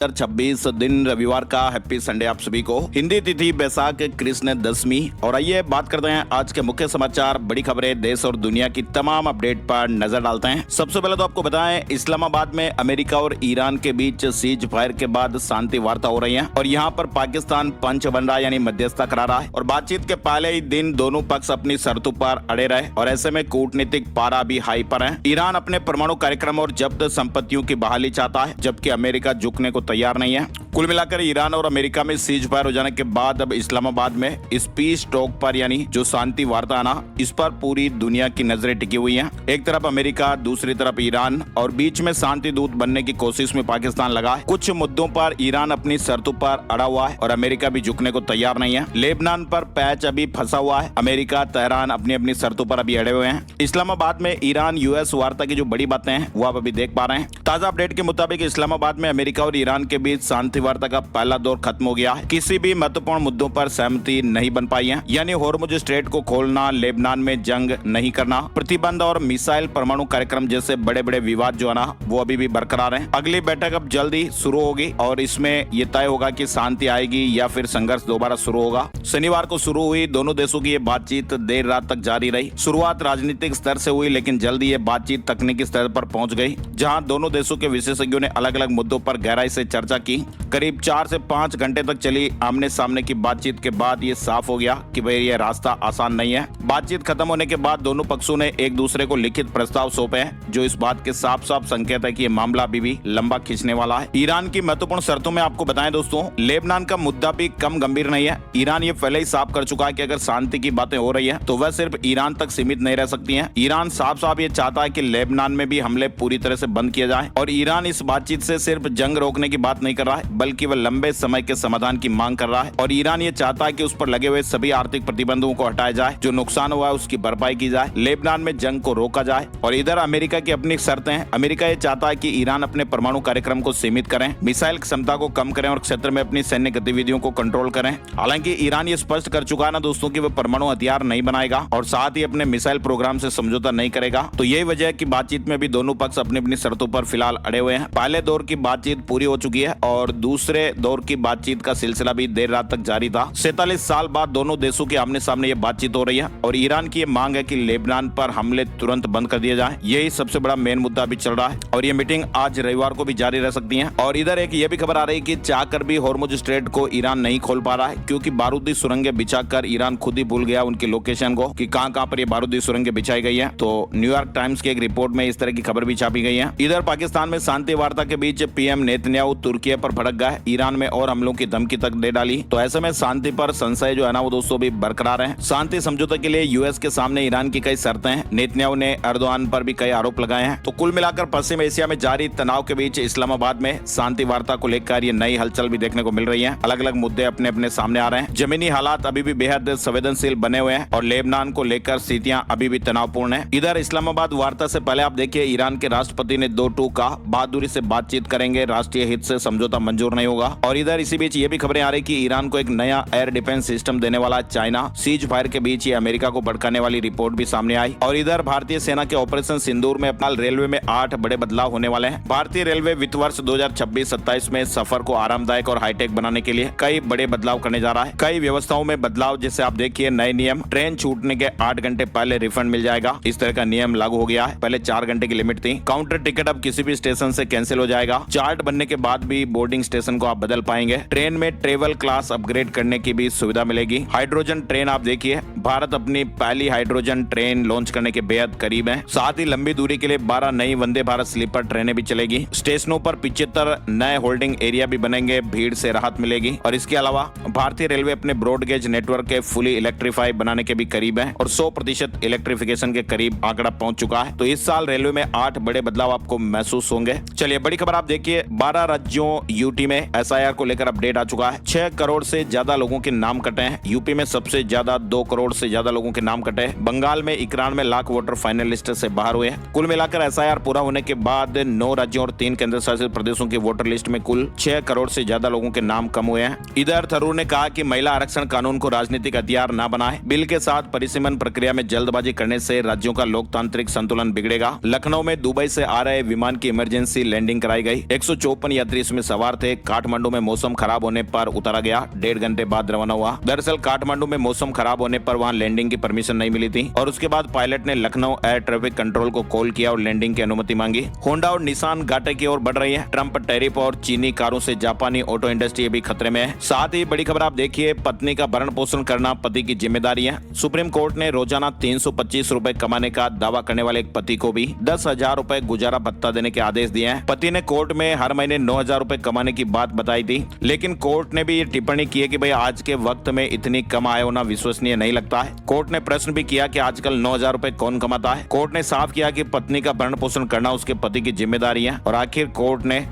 2026 दिन रविवार का हैप्पी संडे आप सभी को। हिंदी तिथि बैसाख कृष्ण दशमी। और आइए बात करते हैं आज के मुख्य समाचार, बड़ी खबरें, देश और दुनिया की तमाम अपडेट पर नजर डालते हैं। सबसे पहले तो आपको बताएं, इस्लामाबाद में अमेरिका और ईरान के बीच सीज फायर के बाद शांति वार्ता हो रही है और यहाँ पर पाकिस्तान पंच बन रहा है, यानी मध्यस्थता करा रहा है। और बातचीत के पहले ही दिन दोनों पक्ष अपनी शर्तों पर अड़े रहे और ऐसे में कूटनीतिक पारा भी हाई पर है। ईरान अपने परमाणु कार्यक्रम और जब्त संपत्तियों की बहाली चाहता है, जबकि अमेरिका झुकने को तैयार नहीं है। कुल मिलाकर ईरान और अमेरिका में सीज फायर हो जाने के बाद अब इस्लामाबाद में इस पीस टॉक पर, यानी जो शांति वार्ता है ना, इस पर पूरी दुनिया की नजरें टिकी हुई हैं। एक तरफ अमेरिका, दूसरी तरफ ईरान और बीच में शांति दूत बनने की कोशिश में पाकिस्तान लगा है। कुछ मुद्दों पर ईरान अपनी शर्तों पर अड़ा हुआ है और अमेरिका भी झुकने को तैयार नहीं है। लेबनान पर पैच अभी फंसा हुआ है। अमेरिका, तेहरान अपनी अपनी शर्तों पर अभी अड़े हुए हैं। इस्लामाबाद में ईरान यूएस वार्ता की जो बड़ी बातें हैं वो आप अभी देख पा रहे हैं। ताजा अपडेट के मुताबिक इस्लामाबाद में अमेरिका और ईरान के बीच शांति वार्ता का पहला दौर खत्म हो गया है। किसी भी महत्वपूर्ण मुद्दों पर सहमति नहीं बन पाई है, यानी होर्मुज स्ट्रेट को खोलना, लेबनान में जंग नहीं करना, प्रतिबंध और मिसाइल परमाणु कार्यक्रम जैसे बड़े बड़े विवाद जो है ना, वो अभी भी बरकरार हैं। अगली बैठक अब जल्दी शुरू होगी और इसमें ये तय होगा कि शांति आएगी या फिर संघर्ष दोबारा शुरू होगा। शनिवार को शुरू हुई दोनों देशों की ये बातचीत देर रात तक जारी रही। शुरुआत राजनीतिक स्तर से हुई, लेकिन जल्दी ये बातचीत तकनीकी स्तर पर पहुंच गई, जहां दोनों देशों के विशेषज्ञों ने अलग अलग मुद्दों पर गहराई से चर्चा की। करीब 4 से 5 घंटे तक चली आमने सामने की बातचीत के बाद ये साफ हो गया कि भाई ये रास्ता आसान नहीं है। बातचीत खत्म होने के बाद दोनों पक्षों ने एक दूसरे को लिखित प्रस्ताव सौंपे हैं, जो इस बात के साफ साफ संकेत है कि ये मामला अभी भी लंबा खींचने वाला है। ईरान की महत्वपूर्ण शर्तों में आपको बताएं दोस्तों, लेबनान का मुद्दा भी कम गंभीर नहीं है। ईरान ये पहले ही साफ कर चुका है कि अगर शांति की बातें हो रही है तो वह सिर्फ ईरान तक सीमित नहीं रह सकती है। ईरान साफ साफ ये चाहता है कि लेबनान में भी हमले पूरी तरह से बंद किए जाए। और ईरान इस बातचीत से सिर्फ जंग रोकने की बात नहीं कर रहा है, बल्कि वह लंबे समय के समाधान की मांग कर रहा है। और ईरान ये चाहता है कि उस पर लगे हुए सभी आर्थिक प्रतिबंधों को हटाया जाए, जो नुकसान हुआ है उसकी भरपाई की जाए, लेबनान में जंग को रोका जाए। और इधर अमेरिका की अपनी शर्तें हैं। अमेरिका ये चाहता है कि ईरान अपने परमाणु कार्यक्रम को सीमित करें, मिसाइल क्षमता को कम करें और क्षेत्र में अपनी सैन्य गतिविधियों को कंट्रोल करें। हालांकि ईरान ये स्पष्ट कर चुका है ना दोस्तों कि वह परमाणु हथियार नहीं बनाएगा और साथ ही अपने मिसाइल प्रोग्राम से समझौता नहीं करेगा। तो यही वजह है कि बातचीत में भी दोनों पक्ष अपनी अपनी शर्तों पर फिलहाल अड़े हुए हैं। पहले दौर की बातचीत पूरी हो चुकी है और दूसरे दौर की बातचीत का सिलसिला भी देर रात तक जारी था। 47 साल बाद दोनों देशों के आमने सामने ये बातचीत हो रही है और ईरान की ये मांग है कि लेबनान पर हमले तुरंत बंद कर दिए जाए। यही सबसे बड़ा मेन मुद्दा अभी चल रहा है और ये मीटिंग आज रविवार को भी जारी रह सकती है। और इधर एक ये भी खबर आ रही है कि चाहकर भी होर्मुज स्ट्रेट को ईरान नहीं खोल पा रहा है, क्योंकि बारूदी सुरंगें बिछाकर ईरान खुद ही भूल गया उनकी लोकेशन को कि कहां पर ये बारूदी सुरंगें बिछाई गई है। तो न्यूयॉर्क टाइम्स की एक रिपोर्ट में इस तरह की खबर भी छापी गई है। इधर पाकिस्तान में शांति वार्ता के बीच पीएम नेतन्याहू तुर्की पर भड़क गए, ईरान में और हमलों की धमकी तक दे डाली। तो ऐसे में शांति पर संशय जो है ना वो दोस्तों भी बरकरार है। शांति समझौते के लिए यूएस के सामने ईरान की कई शर्तें हैं। नेतन्याहू ने एर्दोआन पर भी कई आरोप लगाए हैं। तो कुल मिलाकर पश्चिम एशिया में जारी तनाव के बीच इस्लामाबाद में शांति वार्ता को लेकर ये नई हलचल भी देखने को मिल रही है। अलग अलग मुद्दे अपने अपने सामने आ रहे हैं। जमीनी हालात अभी भी बेहद संवेदनशील बने हुए हैं और लेबनान को लेकर स्थितियां अभी भी तनावपूर्ण है। इधर इस्लामाबाद वार्ता से पहले आप देखिए, ईरान के राष्ट्रपति ने 2 टूक कहा, बहादुरी से बातचीत करेंगे, राष्ट्रीय हित से समझौता मंजूर नहीं होगा। और इधर इसी बीच ये भी खबरें आ रही कि ईरान को एक नया एयर डिफेंस सिस्टम देने वाला चाइना। सीज फायर के बीच ये अमेरिका को भड़काने वाली रिपोर्ट भी सामने आई। और इधर भारतीय सेना के ऑपरेशन सिंदूर में अपना रेलवे में 8 बड़े बदलाव होने वाले हैं। भारतीय रेलवे वित्त वर्ष 2026-27 में सफर को आरामदायक और हाईटेक बनाने के लिए कई बड़े बदलाव करने जा रहा है। कई व्यवस्थाओं में बदलाव, जैसे आप देखिए नए नियम, ट्रेन छूटने के 8 घंटे पहले रिफंड मिल जाएगा, इस तरह का नियम लागू हो गया है। पहले 4 घंटे की लिमिट थी। काउंटर टिकट अब किसी भी स्टेशन से कैंसिल हो जाएगा। चार्ट बनने के बाद भी बोर्डिंग स्टेशन को आप बदल पाएंगे। ट्रेन में ट्रेवल क्लास अपग्रेड करने की भी सुविधा मिलेगी। हाइड्रोजन ट्रेन आप देखिए, भारत अपनी पहली हाइड्रोजन ट्रेन लॉन्च करने के बेहद करीब है। साथ ही लंबी दूरी के लिए 12 नई वंदे भारत स्लीपर ट्रेनें भी चलेगी। स्टेशनों पर 75 नए होल्डिंग एरिया भी बनेंगे, भीड़ से राहत मिलेगी। और इसके अलावा भारतीय रेलवे अपने ब्रॉडगेज नेटवर्क के फुली इलेक्ट्रीफाई बनाने के भी करीब है और 100% इलेक्ट्रिफिकेशन के करीब आंकड़ा पहुंच चुका है। तो इस साल रेलवे में 8 बड़े बदलाव आपको महसूस होंगे। चलिए बड़ी खबर आप देखिए, 12 राज्यों यूटी में एसआईआर को लेकर अपडेट आ चुका है। 6 करोड़ से ज्यादा लोगों के नाम कटे हैं। यूपी में सबसे ज्यादा 2 करोड़ करोड़ से ज्यादा लोगों के नाम कटे। बंगाल में 91 लाख वोटर फाइनल लिस्ट से बाहर हुए हैं। कुल मिलाकर एसआईआर पूरा होने के बाद 9 राज्यों और 3 केंद्र शासित प्रदेशों की वोटर लिस्ट में कुल 6 करोड़ से ज्यादा लोगों के नाम कम हुए हैं। इधर थरूर ने कहा कि महिला आरक्षण कानून को राजनीतिक हथियार न बनाए। बिल के साथ परिसीमन प्रक्रिया में जल्दबाजी करने से राज्यों का लोकतांत्रिक संतुलन बिगड़ेगा। लखनऊ में दुबई से आ रहे विमान की इमरजेंसी लैंडिंग कराई गई। 154 यात्री इसमें सवार थे। काठमांडू में मौसम खराब होने पर उतारा गया। 1.5 घंटे बाद रवाना हुआ। दरअसल काठमांडू में मौसम खराब होने पर वहां लैंडिंग की परमिशन नहीं मिली थी और उसके बाद पायलट ने लखनऊ एयर ट्रैफिक कंट्रोल को कॉल किया और लैंडिंग की अनुमति मांगी। होंडा और निसान घाटे की ओर बढ़ रही है। ट्रंप टैरिफ और चीनी कारों से जापानी ऑटो इंडस्ट्री भी खतरे में है। साथ ही बड़ी खबर आप देखिए, पत्नी का भरण पोषण करना पति की जिम्मेदारी है। सुप्रीम कोर्ट ने रोजाना 325 रुपए कमाने का दावा करने वाले एक पति को भी 10,000 रुपए गुजारा भत्ता देने के आदेश दिए हैं। पति ने कोर्ट में हर महीने 9,000 रुपए कमाने की बात बताई थी, लेकिन कोर्ट ने भी ये टिप्पणी की है कि भाई आज के वक्त में इतनी कम आय होना विश्वसनीय नहीं लगता है। कोर्ट ने प्रश्न भी किया कि आजकल 9,000 रुपए कौन कमाता है। कोर्ट ने साफ किया कि पत्नी का भरण पोषण करना उसके पति की जिम्मेदारी है और आखिर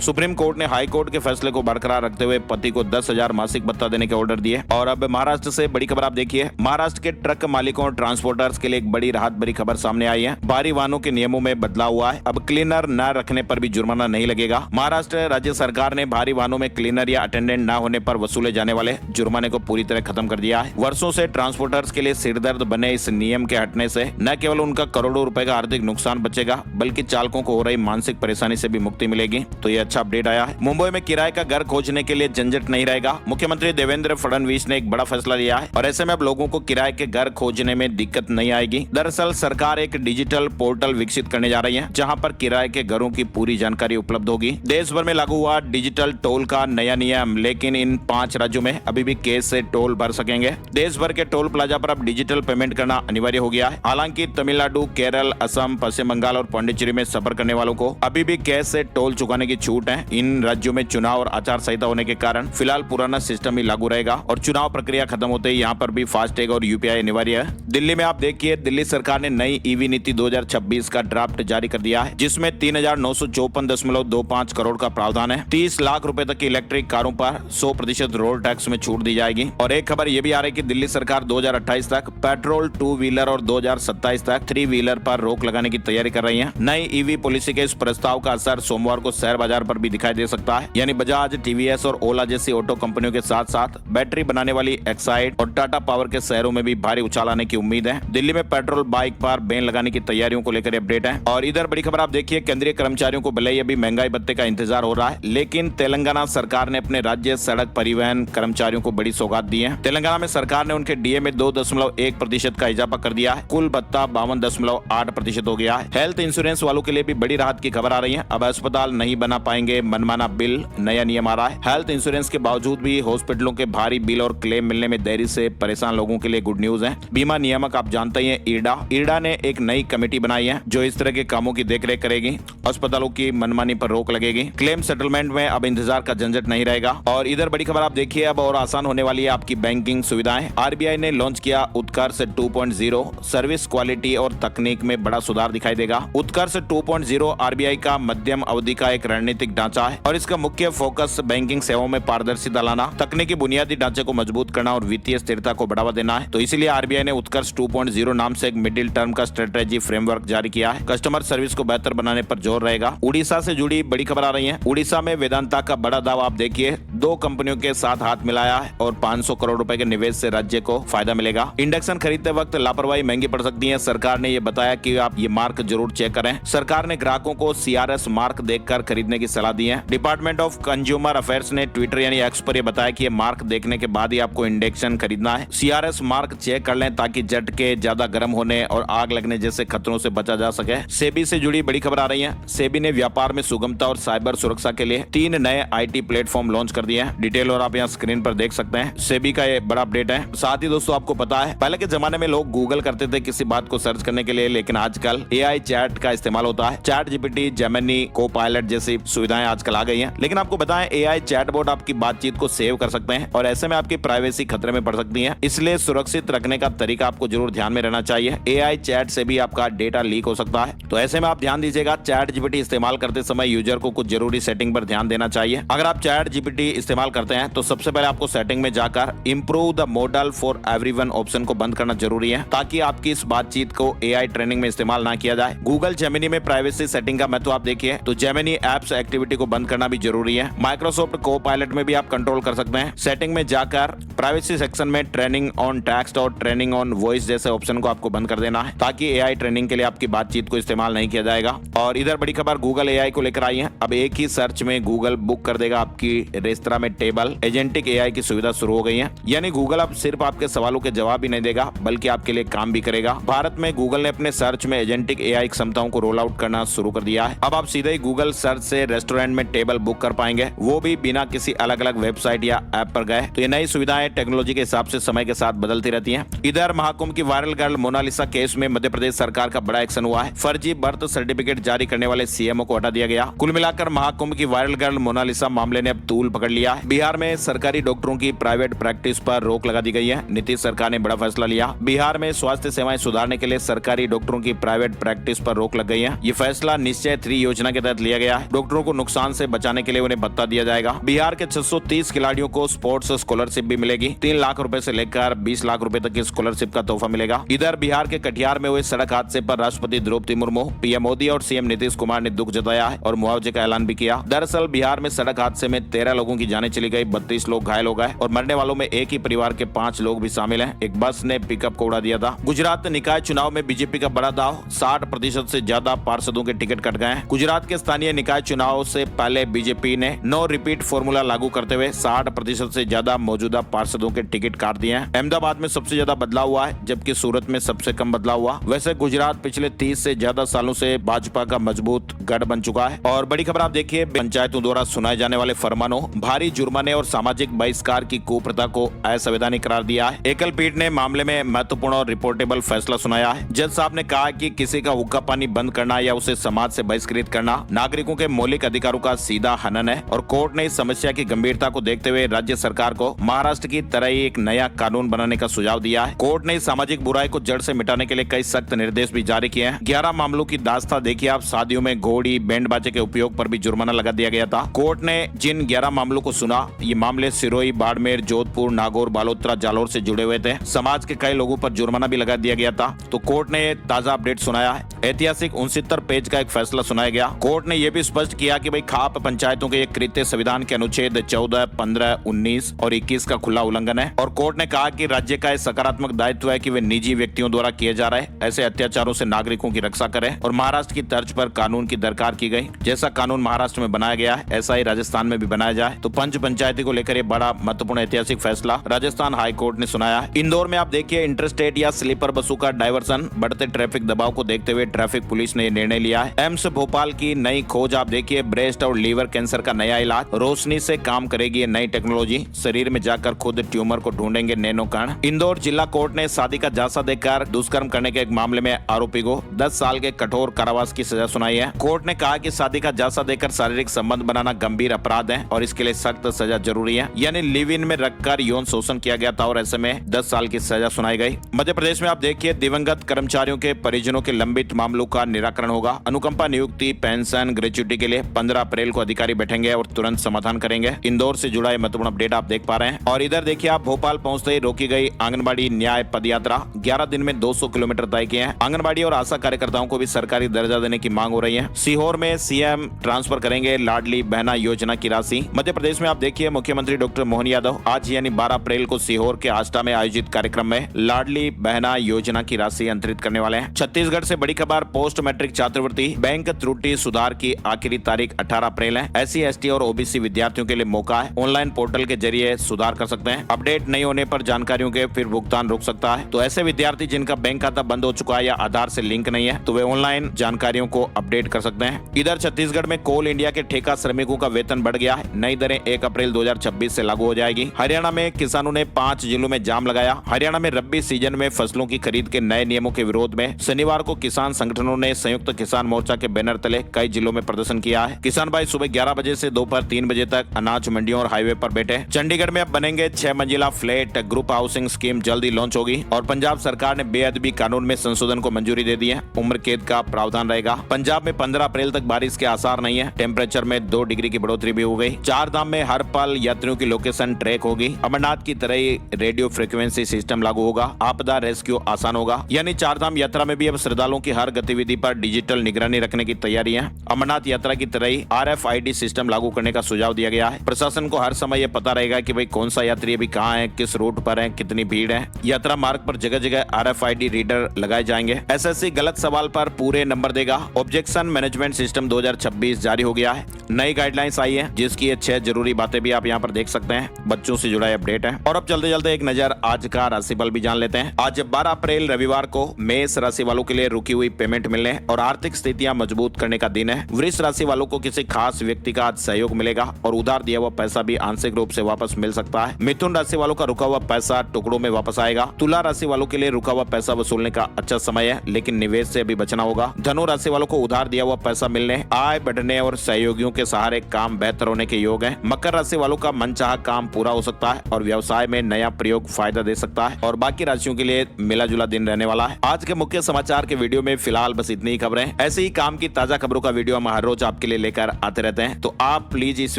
सुप्रीम कोर्ट ने हाई कोर्ट के फैसले को बरकरार रखते हुए पति को 10,000 मासिक भत्ता देने के ऑर्डर दिए। और अब महाराष्ट्र से बड़ी खबर आप देखिए, महाराष्ट्र के ट्रक मालिकों और ट्रांसपोर्टर्स के लिए एक बड़ी राहत भरी खबर सामने आई है। भारी वाहनों के नियमों में बदलाव हुआ है। अब क्लीनर न रखने पर भी जुर्माना नहीं लगेगा। महाराष्ट्र राज्य सरकार ने भारी वाहनों में क्लीनर या अटेंडेंट न होने पर वसूले जाने वाले जुर्माने को पूरी तरह खत्म कर दिया है। वर्षों से ट्रांसपोर्टर्स के लिए सिरदर्द बने इस नियम के हटने से न केवल उनका करोड़ों रुपए का आर्थिक नुकसान बचेगा, बल्कि चालकों को हो रही मानसिक परेशानी से भी मुक्ति मिलेगी। तो ये अच्छा अपडेट आया है। मुंबई में किराए का घर खोजने के लिए झंझट नहीं रहेगा। मुख्यमंत्री देवेंद्र फडणवीस ने एक बड़ा फैसला लिया है और ऐसे में अब लोगों को किराए के घर खोजने में दिक्कत नहीं आएगी। दरअसल सरकार एक डिजिटल पोर्टल विकसित करने जा रही है, जहां पर किराए के घरों की पूरी जानकारी उपलब्ध होगी। देश भर में लागू हुआ डिजिटल टोल का नया नियम, लेकिन इन 5 राज्यों में अभी भी कैश से टोल भर सकेंगे। देश भर के टोल प्लाजा पर अब डिजिटल पेमेंट करना अनिवार्य हो गया है। हालांकि तमिलनाडु, केरल, असम, पश्चिम बंगाल और पांडिचेरी में सफर करने वालों को अभी भी कैश से टोल चुकाने की छूट है। इन राज्यों में चुनाव और आचार संहिता होने के कारण फिलहाल पुराना सिस्टम ही लागू रहेगा और चुनाव प्रक्रिया खत्म होते ही यहाँ पर भी फास्टैग और यूपीआई अनिवार्य है। दिल्ली में आप देखिए, दिल्ली सरकार ने नई ईवी नीति 2026 का ड्राफ्ट जारी कर दिया है, जिसमें 3,954.25 करोड़ का प्रावधान है। 30 लाख रुपए तक की इलेक्ट्रिक कारों पर 100% रोड टैक्स में छूट दी जाएगी। और एक खबर ये भी आ रही है कि दिल्ली सरकार 2028 तक पेट्रोल 2 व्हीलर और 2027 तक 3 व्हीलर पर रोक लगाने की तैयारी कर रही है। नई ईवी पॉलिसी के इस प्रस्ताव का असर सोमवार को शेयर बाजार पर भी दिखाई दे सकता है। यानी बजाज, टीवीएस और ओला जैसी ऑटो कंपनियों के साथ साथ बैटरी बनाने वाली एक्साइड और टाटा पावर के शेयरों में भी भारी उछाल आने की उम्मीद है। दिल्ली में पेट्रोल बाइक पर बैन लगाने की तैयारियों को लेकर अपडेट है। और इधर बड़ी खबर आप देखिए, केंद्रीय कर्मचारियों को भले ही अभी महंगाई भत्ते का इंतजार हो रहा है, लेकिन तेलंगाना सरकार ने अपने राज्य सड़क परिवहन कर्मचारियों को बड़ी सौगात दी है। तेलंगाना में सरकार ने उनके डीए में 2.1% का इजाफा कर दिया है। कुल भत्ता 52.8% हो गया है। हेल्थ इंश्योरेंस वालों के लिए भी बड़ी राहत की खबर आ रही है। अब अस्पताल नहीं बना पाएंगे मनमाना बिल, नया नियम आ रहा है। हेल्थ इंश्योरेंस के बावजूद भी हॉस्पिटलों के भारी बिल और क्लेम मिलने में देरी से परेशान लोगों के लिए गुड न्यूज है। बीमा नियामक आप जानते ही हैं, इरडा ने एक नई कमेटी बनाई है जो इस तरह के कामों की देखरेख करेगी। अस्पतालों की मनमानी पर रोक लगेगी। क्लेम सेटलमेंट में अब इंतजार का झंझट नहीं रहेगा। और इधर बड़ी खबर आप देखिए, अब और आसान होने वाली है आपकी बैंकिंग सुविधाएं। आरबीआई ने लॉन्च किया उत्कर्ष 2.0। सर्विस क्वालिटी और तकनीक में बड़ा सुधार दिखाई देगा। उत्कर्ष 2.0 आरबीआई का मध्यम अवधि का एक रणनीतिक ढांचा है और इसका मुख्य फोकस बैंकिंग सेवाओं में पारदर्शिता लाना, तकनीकी बुनियादी ढांचे को मजबूत करना और वित्तीय स्थिरता को बढ़ावा देना है। तो इसीलिए आरबीआई ने उत्कर्ष 2.0 नाम से एक मिडिल टर्म का स्ट्रेटेजी फ्रेमवर्क जारी किया है। कस्टमर सर्विस को बेहतर बनाने पर जोर रहेगा। उड़ीसा से जुड़ी बड़ी खबर आ रही है। उड़ीसा में वेदांता का बड़ा दावा आप देखिए, 2 कंपनियों के साथ हाथ मिलाया है और 500 करोड़ रुपए के निवेश से राज्य को फायदा मिलेगा। इंडक्शन खरीदते वक्त लापरवाही महंगी पड़ सकती है। सरकार ने ये बताया कि आप ये मार्क जरूर चेक करें। सरकार ने ग्राहकों को सीआरएस मार्क देखकर खरीदने की सलाह दी है। डिपार्टमेंट ऑफ कंज्यूमर अफेयर्स ने ट्विटर यानी एक्स पर बताया कि ये मार्क देखने के बाद ही आपको इंडक्शन खरीदना है। सीआरएस मार्क चेक कर लें ताकि झटके, ज्यादा गर्म होने और आग लगने जैसे खतरों से बचा जा सके। सेबी से जुड़ी बड़ी खबर आ रही है। सेबी ने व्यापार में सुगमता और साइबर सुरक्षा के लिए 3 नए आईटी प्लेटफॉर्म लॉन्च कर दिए हैं। डिटेल और आप यहाँ स्क्रीन पर देख सकते हैं। सेबी का ये बड़ा अपडेट है। साथ ही दोस्तों आपको पता है, पहले के जमाने में लोग गूगल करते थे किसी बात को सर्च करने के लिए, लेकिन आजकल एआई चैट का इस्तेमाल होता है। चैट जीपीटी, जेमिनी, कोपायलट जैसी सुविधाएं आजकल आ गई हैं। लेकिन आपको बताएं, एआई चैटबॉट आपकी बातचीत को सेव कर सकते हैं और ऐसे में आपकी प्राइवेसी खतरे में पड़ सकती है। इसलिए सुरक्षित रखने का तरीका आपको जरूर ध्यान में रहना चाहिए। एआई चैट से भी आपका डेटा लीक हो सकता है, तो ऐसे में आप ध्यान दीजिएगा। चैट जीपीटी इस्तेमाल करते समय यूजर को कुछ जरूरी सेटिंग पर ध्यान देना चाहिए। अगर आप चैट जीपीटी इस्तेमाल करते हैं तो सबसे पहले आपको सेटिंग में जाकर improve the model for everyone option को बंद करना जरूरी है ताकि आपकी इस बातचीत को एआई ट्रेनिंग में इस्तेमाल ना किया जाए। गूगल जेमिनी में प्राइवेसी सेटिंग का महत्व आप देखिए तो जेमिनी एप्स एक्टिविटी को बंद करना भी जरूरी है। माइक्रोसॉफ्ट को-पायलट में भी आप कंट्रोल कर सकते हैं। सेटिंग में जाकर प्राइवेसी सेक्शन में ट्रेनिंग ऑन टेक्स्ट और ट्रेनिंग ऑन वॉइस जैसे ऑप्शन को आपको बंद कर देना है ताकि एआई ट्रेनिंग के लिए आपकी बातचीत को इस्तेमाल नहीं किया जाएगा। और इधर बड़ी खबर गूगल एआई को लेकर आई है। अब एक ही सर्च में गूगल बुक कर देगा आपकी रेस्तरां में टेबल। एजेंटिक एआई की सुविधा शुरू हो गई है, यानी गूगल अब सिर्फ आपके सवालों के जवाब ही नहीं देगा बल्कि आपके लिए काम भी करेगा। भारत में गूगल ने अपने सर्च में एजेंटिक एआई क्षमताओं को रोल आउट करना शुरू कर दिया है। अब आप सीधे ही गूगल सर्च से रेस्टोरेंट में टेबल बुक कर पाएंगे, वो भी बिना किसी अलग अलग वेबसाइट या ऐप पर गए। तो ये नई सुविधाएं टेक्नोलॉजी के हिसाब से समय के साथ बदलती रहती हैं। इधर महाकुंभ की वायरल गर्ल मोनालिसा केस में मध्य प्रदेश सरकार का बड़ा एक्शन हुआ है। फर्जी बर्थ सर्टिफिकेट जारी करने वाले सीएमओ को हटा दिया गया। कुल मिलाकर महाकुंभ की वायरल गर्ल मोनालिसा मामले ने अब तूल पकड़ लिया है। बिहार में सरकारी डॉक्टरों की प्राइवेट प्रैक्टिस पर रोक लगा दी गई है। नीतीश सरकार ने बड़ा फैसला लिया। बिहार में स्वास्थ्य सेवाएं सुधारने के लिए सरकारी डॉक्टरों की प्राइवेट प्रैक्टिस पर रोक लग गई है। ये फैसला निश्चय 3 योजना के तहत लिया गया है। डॉक्टरों को नुकसान से बचाने के लिए उन्हें भत्ता दिया जाएगा। बिहार के 630 खिलाड़ियों को स्पोर्ट्स स्कॉलरशिप भी मिलेगी। 3 लाख रुपए से लेकर 20 लाख रुपए तक की स्कॉलरशिप का तोहफा मिलेगा। इधर बिहार के कटिहार में हुए सड़क हादसे पर राष्ट्रपति द्रौपदी मुर्मू, पीएम मोदी और सीएम नीतीश कुमार ने दुख जताया है और मुआवजे का ऐलान भी किया। दरअसल बिहार में सड़क हादसे में 13 लोगों की जानें चली गई, 32 लोग घायल हो गए और मरने वालों में एक ही परिवार के 5 लोग भी शामिल हैं। एक बस ने पिकअप को उड़ा दिया था। गुजरात निकाय चुनाव में बीजेपी का बड़ा दाव, 60% से ज्यादा पार्षदों के टिकट कट गए। गुजरात के स्थानीय निकाय चुनाव से पहले बीजेपी ने नो रिपीट फॉर्मूला लागू करते हुए 60% से ज्यादा मौजूदा पार्षदों के टिकट काट दिए हैं। अहमदाबाद में सबसे ज्यादा बदलाव हुआ है जबकि सूरत में सबसे कम बदलाव हुआ। वैसे गुजरात पिछले 30 से ज्यादा सालों से भाजपा का मजबूत गढ़ बन चुका है। और बड़ी खबर आप देखिए, पंचायतों द्वारा सुनाए जाने वाले फरमानों, भारी जुर्माने और सामाजिक बहिष्कार की कुप्रथा को असंवैधानिक करार दिया है। एकल पीठ ने मामले में महत्वपूर्ण और रिपोर्टेबल फैसला सुनाया है। जज साहब ने कहा कि किसी का हुक्का पानी बंद करना या उसे समाज से बहिष्कृत करना नागरिकों के मौलिक अधिकारों का सीधा हनन है और कोर्ट ने इस समस्या की गंभीरता को देखते हुए राज्य सरकार को महाराष्ट्र की तरह ही एक नया कानून बनाने का सुझाव दिया है। कोर्ट ने सामाजिक बुराई को जड़ से मिटाने के लिए कई सख्त निर्देश भी जारी किए हैं। 11 मामलों की दास्ता देखिए आप। शादियों में घोड़ी बैंड बाजे के उपयोग पर भी जुर्माना लगा दिया गया था। कोर्ट ने जिन 11 मामलों को सुना, ये मामले सिरोही, बाड़मेर, जोधपुर, नागौर, बालोतरा, जालौर से जुड़े हुए थे। समाज के कई लोगों पर जुर्माना भी लगा दिया गया था। तो कोर्ट ने ताजा अपडेट सुनाया है। ऐतिहासिक 69 पेज का एक फैसला सुनाया गया। कोर्ट ने यह भी स्पष्ट किया कि भाई खाप पंचायतों के ये कृत्य संविधान के अनुच्छेद 14, 15, 19 और 21 का खुला उल्लंघन है। और कोर्ट ने कहा कि राज्य का एक सकारात्मक दायित्व है कि वे निजी व्यक्तियों द्वारा किए जा रहे ऐसे अत्याचारों से नागरिकों की रक्षा करें और महाराष्ट्र की तर्ज पर कानून की दरकार की गई। जैसा कानून महाराष्ट्र में बनाया गया है ऐसा ही राजस्थान में भी बनाया जाए। तो पंच पंचायती को लेकर ये बड़ा महत्वपूर्ण ऐतिहासिक फैसला राजस्थान हाई कोर्ट ने सुनाया है। इंदौर में आप देखिए, इंटरस्टेट या स्लीपर बसों का डायवर्सन, बढ़ते ट्रैफिक दबाव को देखते हुए ट्रैफिक पुलिस ने निर्णय लिया है। एम्स भोपाल की नई खोज आप देखिए, ब्रेस्ट और लीवर कैंसर का नया इलाज, रोशनी से काम करेगी ये नई टेक्नोलॉजी, शरीर में जाकर खुद ट्यूमर को ढूंढेंगे नैनो कण। इंदौर जिला कोर्ट ने शादी का झांसा देकर दुष्कर्म करने के एक मामले में आरोपी को 10 साल के कठोर कारावास की सजा सुनाई है। कोर्ट ने कहा कि शादी का झांसा देकर शारीरिक संबंध बनाना गंभीर अपराध है और इसके लिए सख्त सजा जरूरी है। यानी लिव इन में रखकर यौन शोषण किया गया था और ऐसे में 10 साल की सजा सुनाई गई। मध्य प्रदेश में आप देखिए, दिवंगत कर्मचारियों के परिजनों के लंबित मामलों का निराकरण होगा। अनुकंपा नियुक्ति, पेंशन, ग्रेच्युटी के लिए 15 अप्रैल को अधिकारी बैठेंगे और तुरंत समाधान करेंगे। इंदौर से जुड़ा महत्वपूर्ण अपडेट आप देख पा रहे हैं। और इधर देखिए आप, भोपाल पहुंचते ही रोकी गई आंगनबाड़ी न्याय पदयात्रा, 11 दिन में 200 किलोमीटर तय किए हैं। आंगनबाड़ी और आशा कार्यकर्ताओं को भी सरकारी दर्जा देने की मांग हो रही है। सीहोर में सीएम ट्रांसफर करेंगे लाडली बहना योजना की राशि। मध्य प्रदेश में आप देखिए, मुख्यमंत्री डॉक्टर मोहन यादव आज यानी 12 अप्रैल को सीहोर के आष्टा में आयोजित कार्यक्रम में लाडली बहना योजना की राशि अंतरित करने वाले हैं। छत्तीसगढ़ से बड़ी खबर, पोस्ट मैट्रिक छात्रवृत्ति बैंक त्रुटि सुधार की आखिरी तारीख 18 अप्रैल है। SC, ST और OBC विद्यार्थियों के लिए मौका है। ऑनलाइन पोर्टल के जरिए सुधार कर सकते हैं। अपडेट नहीं होने पर जानकारियों के फिर भुगतान रुक सकता है। तो ऐसे विद्यार्थी जिनका बैंक खाता बंद हो चुका है या आधार से लिंक नहीं है तो वे ऑनलाइन जानकारियों को अपडेट कर सकते हैं। इधर छत्तीसगढ़ में कोल इंडिया के ठेका श्रमिकों का वेतन बढ़ गया है। नई दरें 1 अप्रैल 2026 से लागू हो जाएगी। हरियाणा में किसानों ने 5 जिलों में जाम लगाया। हरियाणा में रब्बी सीजन में फसलों की खरीद के नए नियमों के विरोध में शनिवार को किसान संगठनों ने संयुक्त किसान मोर्चा के बैनर तले कई जिलों में प्रदर्शन किया है। किसान भाई सुबह 11 बजे से दोपहर 3 बजे तक अनाज मंडियों और हाईवे पर बैठे। चंडीगढ़ में अब बनेंगे 6 मंजिला फ्लैट, ग्रुप हाउसिंग स्कीम जल्दी लॉन्च होगी। और पंजाब सरकार ने बेअदबी कानून में संशोधन को मंजूरी दे दी है। उम्र कैद का प्रावधान रहेगा। पंजाब में 15 अप्रैल तक बारिश के आसार नहीं है। टेम्परेचर में 2 डिग्री की बढ़ोतरी भी हो गई। 4 धाम में हर पल यात्रियों की लोकेशन ट्रैक होगी। अमरनाथ की तरह ही रेडियो फ्रिक्वेंसी सिस्टम लागू होगा, आपदा रेस्क्यू आसान होगा। यानी चारधाम यात्रा में भी अब श्रद्धालुओं की हर गतिविधि पर डिजिटल निगरानी रखने की तैयारी है। अमरनाथ यात्रा की तरह ही RFID सिस्टम लागू करने का सुझाव दिया गया है। प्रशासन को हर समय यह पता रहेगा कि भाई कौन सा यात्री अभी कहाँ है, किस रूट पर है, कितनी भीड़ है। यात्रा मार्ग पर जगह जगह RFID रीडर लगाए जाएंगे। SSC गलत सवाल पर पूरे नंबर देगा। ऑब्जेक्शन मैनेजमेंट सिस्टम 2026 जारी हो गया है। नई गाइडलाइंस आई है जिसकी ये 6 जरूरी बातें भी आप यहाँ पर देख सकते हैं। बच्चों से जुड़ा अपडेट है। और अब चलते चलते एक नजर आज का राशिफल भी जान लेते हैं। आज 12 अप्रैल रविवार को मेष राशि वालों के लिए रुकी हुई पेमेंट मिलने और आर्थिक स्थितियां मजबूत करने का दिन है। वृष राशि वालों को किसी खास व्यक्ति का आज सहयोग मिलेगा और उधार दिया हुआ पैसा भी आंशिक रूप से वापस मिल सकता है। मिथुन राशि वालों का रुका हुआ पैसा टुकड़ों में वापस आएगा। तुला राशि वालों के लिए रुका हुआ पैसा वसूलने का अच्छा समय है, लेकिन निवेश से भी बचना होगा। धनु राशि वालों को उधार दिया हुआ पैसा मिलने, आय बढ़ने और सहयोगियों के सहारे काम बेहतर होने के योग है। मकर राशि वालों का मनचाहा काम पूरा हो सकता है और व्यवसाय में नया प्रयोग फायदा दे सकता है। और बाकी राशियों के लिए मिला जुला दिन रहने वाला है। आज के मुख्य समाचार के वीडियो में फिलहाल बस इतनी ही खबरें। ऐसे ही काम की ताजा खबरों का वीडियो हम हर रोज आपके लिए लेकर आते रहते हैं, तो आप प्लीज इस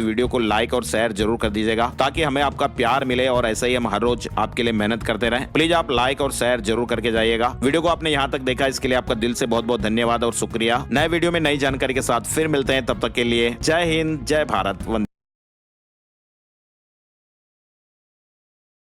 वीडियो को लाइक और शेयर जरूर कर दीजिएगा ताकि हमें आपका प्यार मिले और ऐसे ही हम हर रोज आपके लिए मेहनत करते रहें। प्लीज आप लाइक और शेयर जरूर करके जाइएगा। वीडियो को आपने यहाँ तक देखा, इसके लिए आपका दिल से बहुत बहुत धन्यवाद और शुक्रिया। नए वीडियो में नई जानकारी के साथ फिर मिलते हैं, तब तक के लिए जय हिंद, जय भारत, वंदे।